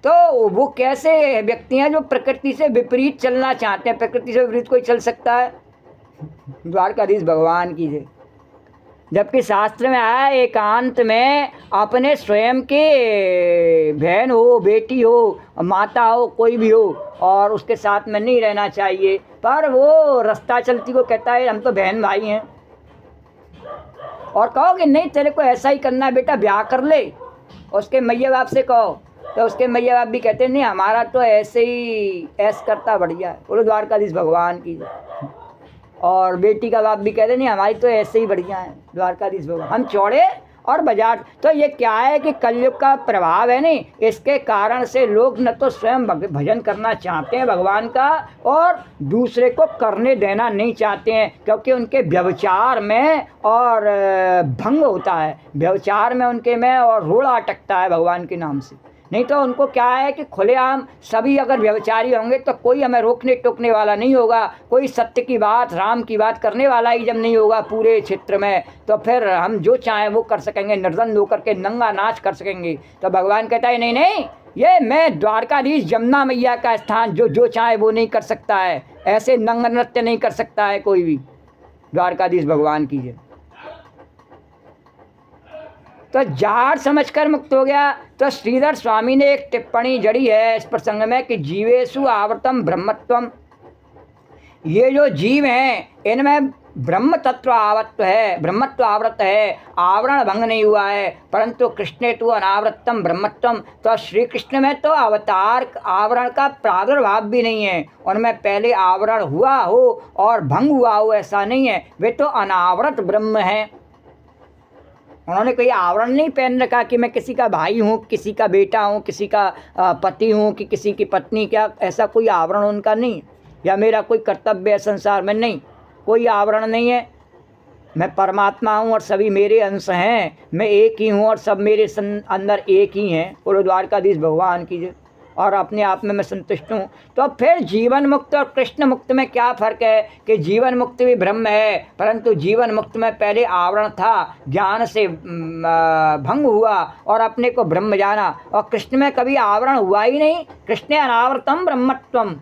तो वो कैसे व्यक्ति हैं जो प्रकृति से विपरीत चलना चाहते हैं, प्रकृति से विपरीत कोई चल सकता है? द्वारकाधीश भगवान की जय। जबकि शास्त्र में आया एकांत में अपने स्वयं के बहन हो, बेटी हो, माता हो, कोई भी हो, और उसके साथ में नहीं रहना चाहिए, पर वो रास्ता चलती को कहता है हम तो बहन भाई हैं। और कहो कि नहीं तेरे को ऐसा ही करना है बेटा, ब्याह कर ले, उसके मैया बाप से कहो, तो उसके मैया बाप भी कहते नहीं हमारा तो ऐसे ही ऐस करता बढ़िया है। बोलो द्वारकाधीश भगवान की। और बेटी का बाप भी कहते नहीं हमारी तो ऐसे ही बढ़िया है। द्वारकाधीश भगवान, हम चौड़े और बाजार। तो ये क्या है कि कलयुग का प्रभाव है नहीं, इसके कारण से लोग न तो स्वयं भजन करना चाहते हैं भगवान का, और दूसरे को करने देना नहीं चाहते हैं, क्योंकि उनके व्यभिचार में और भंग होता है, व्यभिचार में उनके में और रोड़ा अटकता है भगवान के नाम से। नहीं तो उनको क्या है कि खुलेआम सभी अगर व्यभिचारी होंगे तो कोई हमें रोकने टोकने वाला नहीं होगा, कोई सत्य की बात राम की बात करने वाला ही जब नहीं होगा पूरे क्षेत्र में, तो फिर हम जो चाहें वो कर सकेंगे, निर्द्वंद होकर के नंगा नाच कर सकेंगे। तो भगवान कहता है नहीं नहीं, ये मैं द्वारकाधीश जमुना मैया का स्थान, जो चाहे वो नहीं कर सकता है, ऐसे नंग नृत्य नहीं कर सकता है कोई भी। द्वारकाधीश भगवान की जय। तो जाट समझकर मुक्त हो गया। तो श्रीधर स्वामी ने एक टिप्पणी जड़ी है इस प्रसंग में कि जीवेशु आवृतम ब्रह्मत्वम, ये जो जीव हैं इनमें ब्रह्म तत्व आवृत्त है, ब्रह्मत्व आवृत है, आवरण भंग नहीं हुआ है। परंतु कृष्णे तो अनावृतम ब्रह्मत्वम, तो श्री कृष्ण में तो अवतार आवरण का प्रादुर्भाव भी नहीं है, उनमें पहले आवरण हुआ हो और भंग हुआ हो ऐसा नहीं है, वे तो अनावृत ब्रह्म हैं। उन्होंने कोई आवरण नहीं पहन रखा कि मैं किसी का भाई हूँ, किसी का बेटा हूँ, किसी का पति हूँ कि किसी की पत्नी, क्या ऐसा कोई आवरण उनका नहीं, या मेरा कोई कर्तव्य है संसार में, नहीं, कोई आवरण नहीं है। मैं परमात्मा हूँ और सभी मेरे अंश हैं, मैं एक ही हूँ और सब मेरे अंदर एक ही हैं। बोलो द्वारकाधीश भगवान की जय। और अपने आप में मैं संतुष्ट हूँ। तो फिर जीवन मुक्त और कृष्ण मुक्त में क्या फ़र्क है कि जीवन मुक्त भी ब्रह्म है, परंतु जीवन मुक्त में पहले आवरण था, ज्ञान से भंग हुआ और अपने को ब्रह्म जाना, और कृष्ण में कभी आवरण हुआ ही नहीं। कृष्ण अनावृतम ब्रह्मत्वम,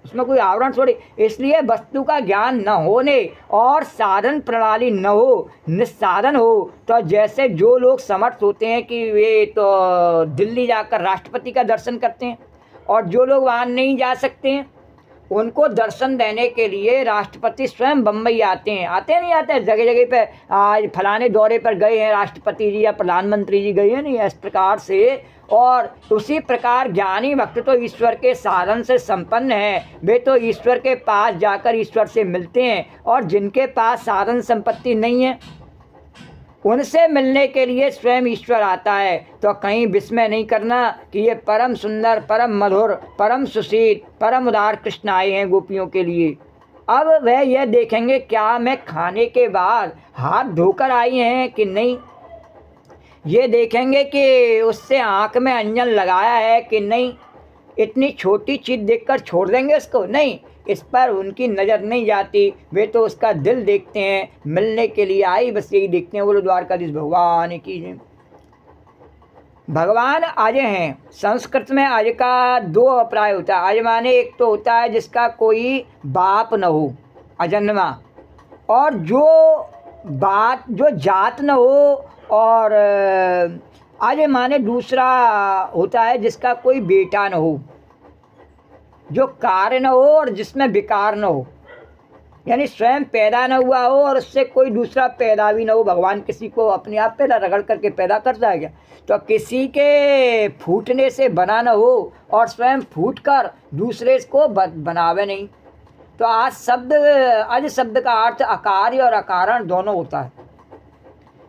उसमें कोई आवरण थोड़ी। इसलिए वस्तु का ज्ञान न होने और साधन प्रणाली न हो, निस्साधन हो, तो जैसे जो लोग समर्थ होते हैं कि वे तो दिल्ली जाकर राष्ट्रपति का दर्शन करते हैं, और जो लोग वहाँ नहीं जा सकते हैं उनको दर्शन देने के लिए राष्ट्रपति स्वयं बम्बई आते हैं। आते नहीं आते, जगह जगह पे आज फलाने दौरे पर गए हैं राष्ट्रपति जी या प्रधानमंत्री जी गए हैं, नहीं, इस प्रकार से। और उसी प्रकार ज्ञानी भक्त तो ईश्वर के साधन से संपन्न हैं, वे तो ईश्वर के पास जाकर ईश्वर से मिलते हैं। और जिनके पास साधन संपत्ति नहीं है उनसे मिलने के लिए स्वयं ईश्वर आता है। तो कहीं विस्मय नहीं करना कि ये परम सुंदर, परम मधुर, परम सुशील, परम उदार कृष्ण आए हैं गोपियों के लिए। अब वह यह देखेंगे क्या मैं खाने के बाद हाथ धोकर आई हैं कि नहीं, ये देखेंगे कि उससे आँख में अंजन लगाया है कि नहीं। इतनी छोटी चीज़ देखकर छोड़ देंगे उसको, नहीं, इस पर उनकी नज़र नहीं जाती, वे तो उसका दिल देखते हैं, मिलने के लिए आई बस यही देखते हैं। बोलो द्वारकाधीश भगवान की जय। भगवान अजय हैं। संस्कृत में अज का दो अभिप्राय होता है। अज माने एक तो होता है जिसका कोई बाप न हो, अजन्मा, और जो जात न हो, और अज माने दूसरा होता है जिसका कोई बेटा न हो, जो कार्य न हो और जिसमें विकार न हो, यानी स्वयं पैदा न हुआ हो और उससे कोई दूसरा पैदा भी न हो। भगवान किसी को अपने आप पैदा रगड़ करके पैदा करता है क्या? तो किसी के फूटने से बना न हो और स्वयं फूट कर दूसरे को बनावे नहीं। तो आज शब्द का अर्थ अकार्य और अकारण दोनों होता है।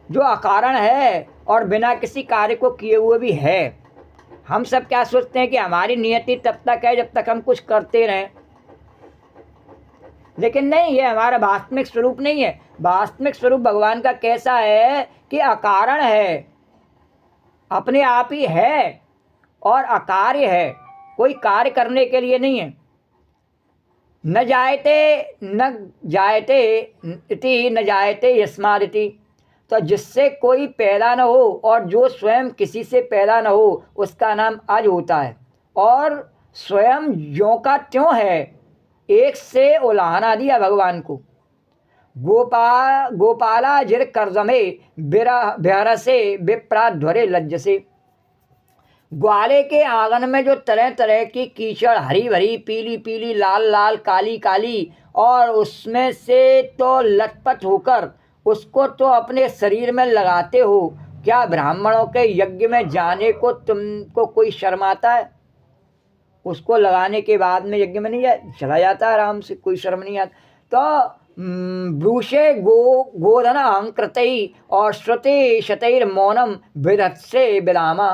जो अकारण है और बिना किसी कार्य को किए हुए भी है। हम सब क्या सोचते हैं कि हमारी नियति तब तक है जब तक हम कुछ करते रहें, लेकिन नहीं, ये हमारा वास्तविक स्वरूप नहीं है। वास्तविक स्वरूप भगवान का कैसा है कि अकारण है, अपने आप ही है और अकार्य है, कोई कार्य करने के लिए नहीं है। न जायते इति न जायते यस्मादिति, तो जिससे कोई पैदा न हो और जो स्वयं किसी से पैदा न हो उसका नाम अज होता है। और स्वयं ज्यों का त्यों है, एक से उलाहना दिया भगवान को। गोपाला जिर कर्जमे बिहर से विप्राध्वरे लज्ज से। ग्वाले के आंगन में जो तरह तरह की कीचड़, हरी भरी, पीली पीली, लाल लाल, काली काली, और उसमें से तो लटपट होकर उसको तो अपने शरीर में लगाते हो, क्या ब्राह्मणों के यज्ञ में जाने को तुमको कोई शर्म आता है? उसको लगाने के बाद में यज्ञ में नहीं चला जाता आराम से, कोई शर्म नहीं आता। तो ब्रूषे गोधन अहंकृतई और श्रुति शतैर मौनम विधत्से विलामा।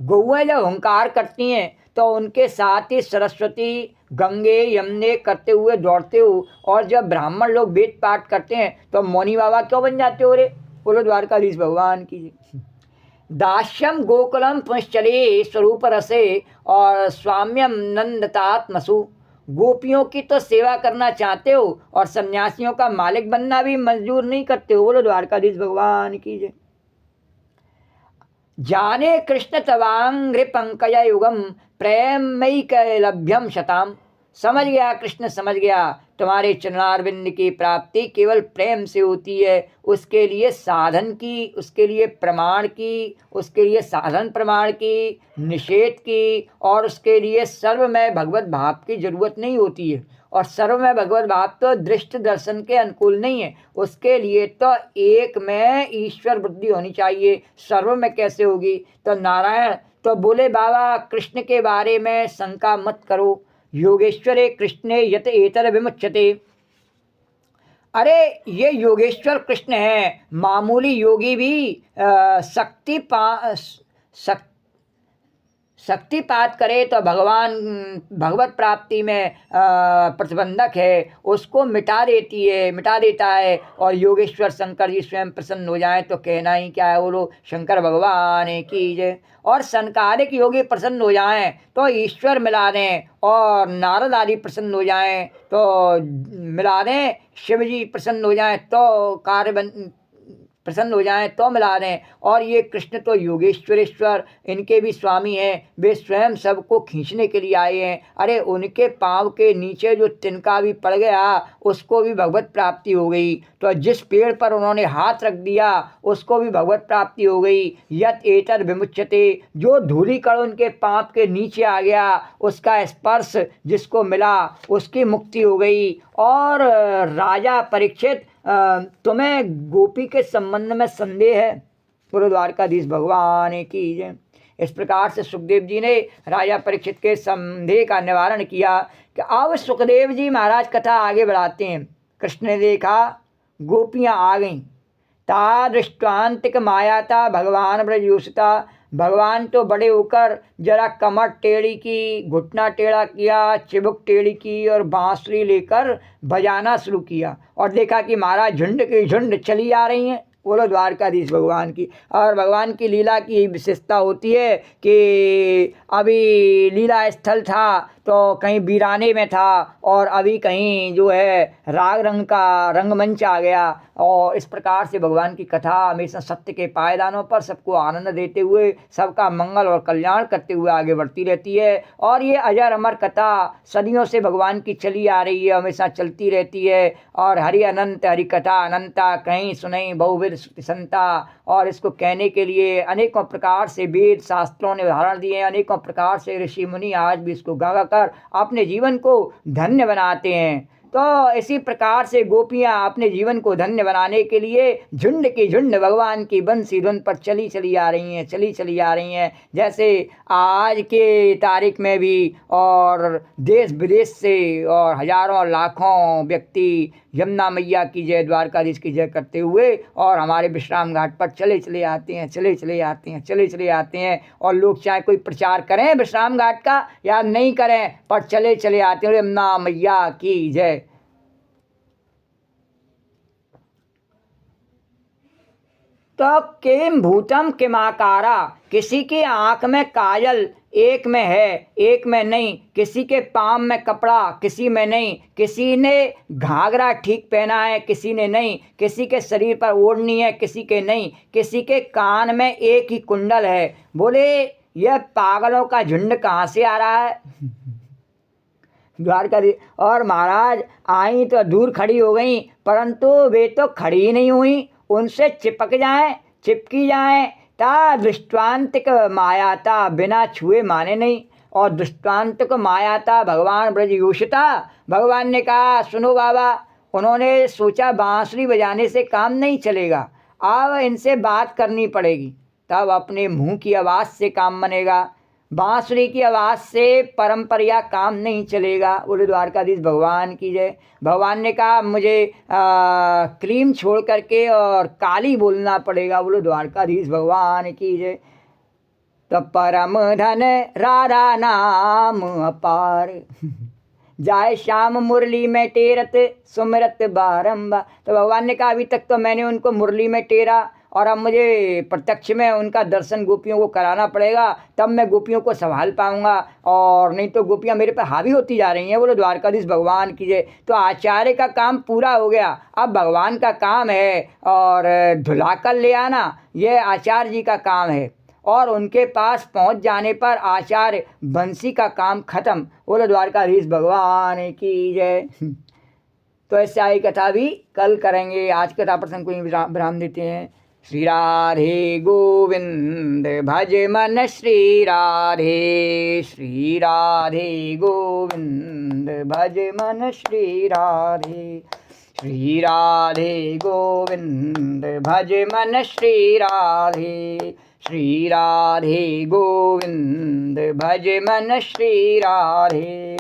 गौएं जब हुंकार करती हैं तो उनके साथ ही सरस्वती, गंगे, यमुने करते हुए दौड़ते हो, और जब ब्राह्मण लोग वेद पाठ करते हैं तो मौनी बाबा क्यों बन जाते हो रे? बोलो द्वारकाधीश भगवान की। दास्यम गोकुलम पुंश्चले स्वरूप रसे और स्वाम्यम नंदतात्मसु। गोपियों की तो सेवा करना चाहते हो और सन्यासियों का मालिक बनना भी मंजूर नहीं करते हो। बोलो द्वारकाधीश भगवान की जय। जाने कृष्ण तवांग्रि पंकज युगम प्रेम मई कैलभ्यम शताम। समझ गया कृष्ण, समझ गया तुम्हारे चरणारविंद की प्राप्ति केवल प्रेम से होती है। उसके लिए साधन की, उसके लिए प्रमाण की, उसके लिए साधन प्रमाण की, निषेध की और उसके लिए सर्वमय भगवत भाव की जरूरत नहीं होती है। और सर्वमय भगवत भाव तो दृष्ट दर्शन के अनुकूल नहीं है। उसके लिए तो एक में ईश्वर बुद्धि होनी चाहिए। सर्व में कैसे होगी? तो नारायण तो बोले बाबा कृष्ण के बारे में शंका मत करो। योगेश्वरे कृष्णे यत एतर विमुच्यते। अरे ये योगेश्वर कृष्ण है। मामूली योगी भी शक्तिपात करे तो भगवान भगवत प्राप्ति में प्रतिबंधक है, उसको मिटा देता है। और योगेश्वर शंकर जी स्वयं प्रसन्न हो जाए तो कहना ही क्या है। बोलो शंकर भगवान की जय। और संकारिक योगी प्रसन्न हो जाएं तो ईश्वर मिला दें, और नारद आदि प्रसन्न हो जाएं तो मिला दें, शिव जी प्रसन्न हो जाएं तो प्रसन्न हो जाएं तो मिला दें। और ये कृष्ण तो योगेश्वरेश्वर, इनके भी स्वामी हैं। वे स्वयं सबको खींचने के लिए आए हैं। अरे उनके पाँव के नीचे जो तिनका भी पड़ गया उसको भी भगवत प्राप्ति हो गई। तो जिस पेड़ पर उन्होंने हाथ रख दिया उसको भी भगवत प्राप्ति हो गई। यत एतर विमुच्यते, जो धूली कण उनके पाँव के नीचे आ गया उसका स्पर्श जिसको मिला उसकी मुक्ति हो गई। और राजा परीक्षित, तुम्हें गोपी के संबंध में संदेह है? बोलो द्वारकाधीश भगवान की जय। इस प्रकार से सुखदेव जी ने राजा परीक्षित के संदेह का निवारण किया। कि अब सुखदेव जी महाराज कथा आगे बढ़ाते हैं। कृष्ण ने देखा गोपियां आ गईं। ता दृष्टांतिक मायाता भगवान ब्रजयोषिता। भगवान तो बड़े होकर जरा कमर टेढ़ी की, घुटना टेढ़ा किया, चिबुक टेढ़ी की और बांसुरी लेकर बजाना शुरू किया। और देखा कि महाराज झुंड की झुंड चली आ रही हैं। बोलो द्वारकाधीश भगवान की। और भगवान की लीला की विशेषता होती है कि अभी लीला स्थल था तो कहीं वीराने में था और अभी कहीं जो है राग रंग का रंगमंच आ गया। और इस प्रकार से भगवान की कथा हमेशा सत्य के पायदानों पर सबको आनंद देते हुए, सबका मंगल और कल्याण करते हुए आगे बढ़ती रहती है। और ये अजर अमर कथा सदियों से भगवान की चली आ रही है, हमेशा चलती रहती है। और हरि अनंत हरि कथा अनंता, कहीं सुनई बहुविध श्रुति संता। और इसको कहने के लिए अनेकों प्रकार से वेद शास्त्रों ने उदाहरण दिए हैं, अनेकों प्रकार से ऋषि मुनि आज भी इसको गा कर अपने जीवन को धन्य बनाते हैं। तो इसी प्रकार से गोपियां अपने जीवन को धन्य बनाने के लिए झुंड की झुंड भगवान की बंसी धुन पर चली आ रही हैं। जैसे आज के तारीख में भी और देश विदेश से और हजारों लाखों व्यक्ति यमुना मैया की जय, द्वारकाधीश की जय करते हुए और हमारे विश्राम घाट पर चले आते हैं। और लोग चाहे कोई प्रचार करें विश्राम घाट का या नहीं करें, पर चले आते हैं। यमुना मैया की जय। तो किम भूतम किमाकारा, किसी की आंख में काजल एक में है एक में नहीं, किसी के पाँव में कपड़ा किसी में नहीं, किसी ने घाघरा ठीक पहना है किसी ने नहीं, किसी के शरीर पर ओढ़नी है किसी के नहीं, किसी के कान में एक ही कुंडल है। बोले यह पागलों का झुंड कहाँ से आ रहा है? द्वारकाधीश। और महाराज आई तो दूर खड़ी हो गई, परंतु वे तो खड़ी ही नहीं हुई, उनसे चिपकी जाएं। ता दृष्टांतिक मायाता, बिना छुए माने नहीं। और दृष्टांतिक मायाता भगवान ब्रजयोषिता। भगवान ने कहा सुनो बाबा, उन्होंने सोचा बांसुरी बजाने से काम नहीं चलेगा, अब इनसे बात करनी पड़ेगी, तब अपने मुंह की आवाज़ से काम बनेगा। बांसुरी की आवाज़ से परंपरा काम नहीं चलेगा। बोले द्वारकाधीश भगवान की जय। भगवान ने कहा मुझे क्रीम छोड़ करके और काली बोलना पड़ेगा। बोलो द्वारकाधीश भगवान की जय। तब परम धन राधा नाम अपार, जाए श्याम मुरली में टेरत सुमरत बारंबार। तो भगवान ने कहा अभी तक तो मैंने उनको मुरली में टेरा और अब मुझे प्रत्यक्ष में उनका दर्शन गोपियों को कराना पड़ेगा, तब मैं गोपियों को संभाल पाऊंगा, और नहीं तो गोपियाँ मेरे पे हावी होती जा रही हैं। बोलो द्वारकाधीश भगवान की जय। तो आचार्य का काम पूरा हो गया, अब भगवान का काम है और धुला कर ले आना, ये आचार्य जी का काम है। और उनके पास पहुंच जाने पर आचार्य बंसी का काम खत्म। बोलो द्वारकाधीश भगवान की जय। तो ऐसे आई कथा भी कल करेंगे। आज कथा प्रसंग को विराम देते हैं। श्री राधे गोविंद भज मन श्री राधे, श्री राधे गोविंद भज मन श्री राधे, श्री राधे गोविंद भज मन श्री राधे, श्री राधे गोविंद भज मन श्री राधे,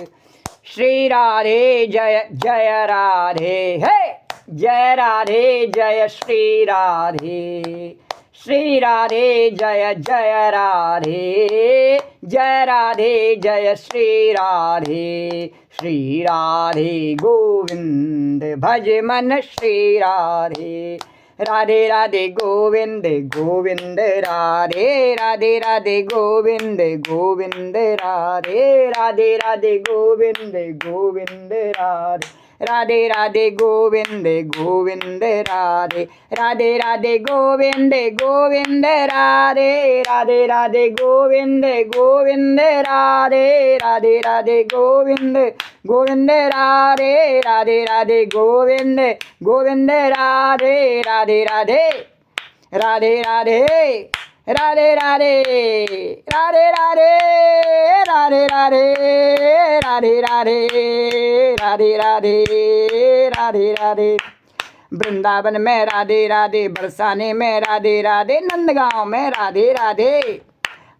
श्री राधे जय जय राधे, है जय राधे जय श्री राधे, श्री राधे जय जय राधे, जय राधे जय श्री राधे, श्री राधे गोविंद भज मन श्री राधे, राधे राधे गोविंद गोविंद राधे, राधे राधे गोविंद गोविंद राधे, राधे राधे गोविंद गोविंद राधे, राधे राधे गोविंद गोविंद राधे, राधे राधे गोविंद गोविंद राधे, राधे राधे गोविंद गोविंद राधे, राधे राधे गोविंद गोविंद राधे, राधे राधे गोविंद गोविंद राधे, राधे राधे राधे राधे राधे राधे राधे राधे राधे राधे राधे राधे राधे राधे राधे राधे, वृंदावन में राधे राधे, बरसाने में राधे राधे, नंदगांव में राधे राधे,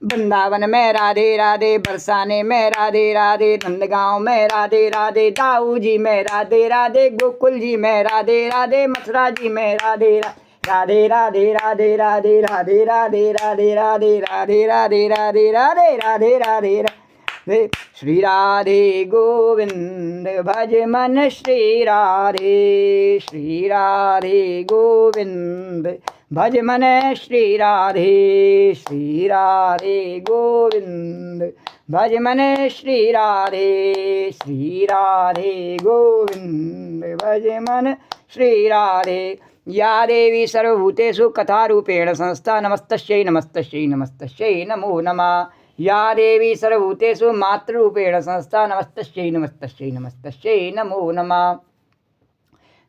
वृंदावन में राधे राधे, बरसाने में राधे राधे, नंदगांव में राधे राधे, दाऊ जी में राधे राधे, गोकुल जी में राधे राधे, मथुरा जी में राधे राधे राधे राधे राधे राधे राधे राधे राधे राधे राधे राधे राधे राधे राधे राधे, श्री राधे गोविंद भज मन श्री राधे, श्री राधे गोविंद भज मन श्री राधे, श्री राधे गोविंद भज मन श्री राधे, श्री राधे गोविंद भज मन श्री राधे, या देवी सर्वभूतेषु कथारूपेण संस्था, नमस्तस्यै नमस्तस्यै नमस्तस्यै नमो नमः, या देवी सर्वभूतेषु मातृरूपेण संस्था, नमस्तस्यै नमस्तस्यै नमस्तस्यै नमो नमः,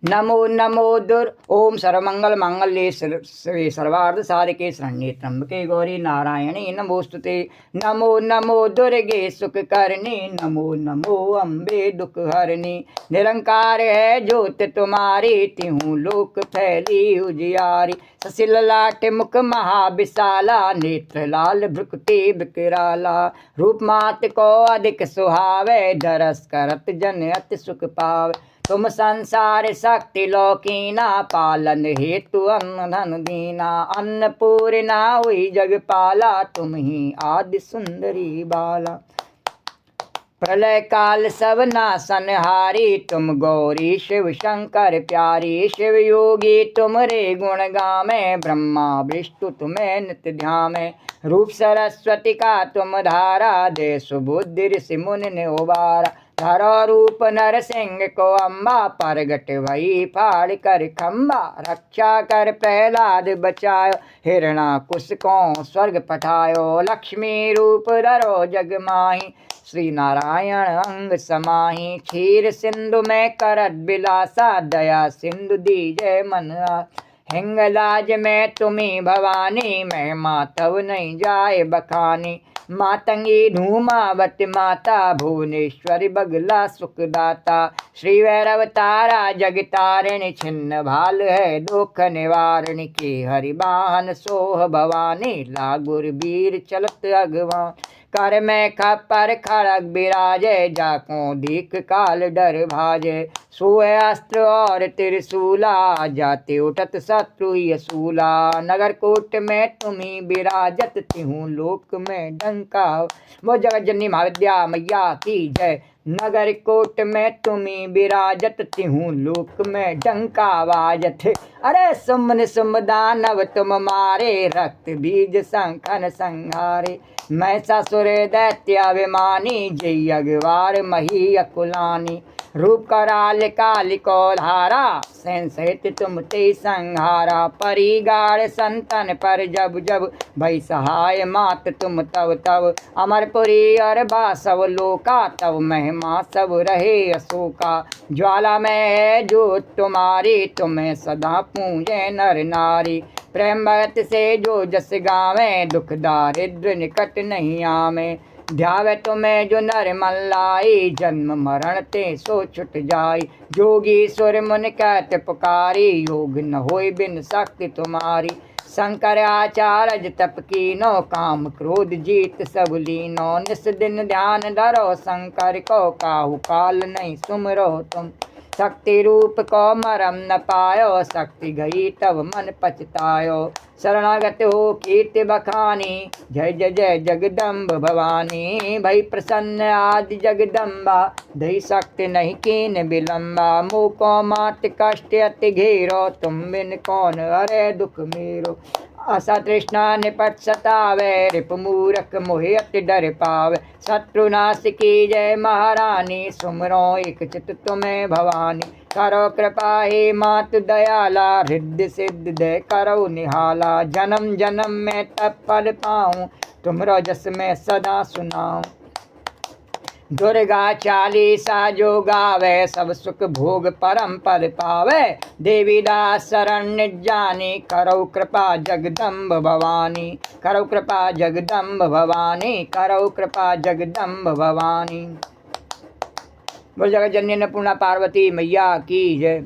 नमो नमो दुर ओम सर्वमंगल मांगल्ये शिवे सर्वार्थ साधके शरण्ये त्र्यंबके गौरी नारायणी नमोस्तुते, नमो नमो दुर्गे सुख करनी, नमो नमो अम्बे दुख हरनी, निरंकार है ज्योत तुम्हारी, तिहूँ लोक फैली उजियारी, ससिल लाट मुख महाविशाला, नेत्र लाल भ्रुकुटी विकराला, रूप मात को अधिक सुहावे, दरस करत जन अति सुख पावे, तुम संसार शक्ति लौकीना, पालन हेतु अन्न धन दीना, अन्नपूर्णा हुई जगपाला, तुम ही आदि सुंदरी बाला, प्रलय काल सब नासनहारी, तुम गौरी शिव शंकर प्यारी, शिव योगी तुमरे गुण गामे, ब्रह्मा विष्णु तुम्हें नित्य ध्यामे, रूप सरस्वती का तुम धारा, दे सुबुद्धि ऋषि मुनि ने उबारा, धरो रूप नरसिंह को अम्बा, परगट भई फाड़ कर खम्बा, रक्षा कर प्रहलाद बचायो, हिरणाकुश को स्वर्ग पठायो, लक्ष्मी रूप धरो जग माही, श्री नारायण अंग समाही, क्षीर सिंधु में करत बिलासा, दया सिंधु दीजय मन हिंगलाज में तुम्ही भवानी, महिमा तब नहीं जाए बखानी, मातंगी धूमावती माता, भुवनेश्वरी बगला सुखदाता, श्री भैरव तारा जगतारिणी, छिन्न भाल है दुख निवारणी, के हरिबाहन सोह भवानी, लागुर वीर चलत अगवान, कर में खपर खड़ग बिराजे, जाको दीख काल डर भाजे, सोए अस्त्र और त्रिशूला, जाते उठत शत्रु यसूला, नगर कोट में तुम्ही विराजत, तिहूँ लोक में डंका, वो जगत जननी महाविद्या मैया की जय, नगर कोट में तुम्ही विराजत तिहूँ लोक में डंका बाजत। अरे सुमन सुम दानव तुम मारे रक्त बीज शंखन संहारे। मैं ससुर दैत्याभिमानी जय अगवार मही अकुलानी। रूप कराल काल को धारा सैन सहित तुम ते संहारा। परी गाड़ संतन पर जब जब भई सहाय मात तुम तब तब। अमरपुरी और बासव लोका तब महिमा सब रहे अशोका। ज्वाला में है जो तुम्हारी तुम्हें सदा पूजे नर नारी। प्रेम भगत से जो जस गावे दुख दारिद्र निकट नहीं आवे। ध्यावे तुम्हें जो नर मन लाई जन्म मरण ते सो छुट जाई। जोगी सुर मुन कहत पुकारी योग न होय बिन शक्ति तुम्हारी। शंकर आचार्य तप कीनो काम क्रोध जीत सब लीनो। निस दिन ध्यान धरो शंकर को काहू काल नहीं सुमरो तुम। शक्ति रूप को मरम न पायो शक्ति गई तब मन पछतायो। शरणागत हो कीर्ति बखानी जय जय जय जगदम्ब भवानी। भई प्रसन्न आदि जगदम्बा दई शक्ति नहीं कीन विलम्बा। मुँह को मात कष्ट अति घेरो तुम बिन कौन हरे दुख मेरो। आशा तृष्णा निपट सतावे रिप मूरख मोहि अति डर पावे। शत्रुनाश की जय महारानी सुमरो एक चित तुम्हें भवानी। करो कृपा हे मातु दयाला हृदय सिद्ध दय करो निहाला। जन्म जन्म में तब पल पाऊँ तुमरो जस में सदा सुनाऊँ। दुर्गा चालीसा जो गावे सब सुख भोग परम पद पावे। देवी दास शरण जानी करो कृपा जगदम्ब भवानी। करो कृपा जगदम्ब भवानी करो कृपा जगदम्ब भवानी। बोल जगत जननी अन्नपूर्णा पार्वती मैया की जय।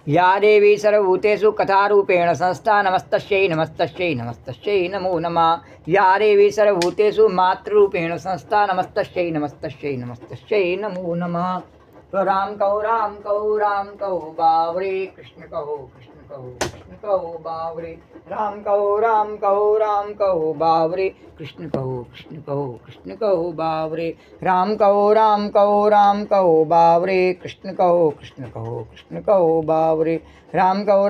या देवी सर्वभूतेषु कथारूपेण संस्था नमस्तस्यै नमस्तस्यै नमस्तस्यै नमो नमः। या देवी सर्वभूतेषु मातृरूपेण संस्था नमस्तस्यै नमस्तस्यै नमस्तस्यै नमो नमः। तो राम कहो बावरे कृष्ण कहो कृष्ण कहो बावरे। राम कहो बावरे कृष्ण कहो बावरे। राम कहो बावरे कृष्ण कहो बावरे। राम कहो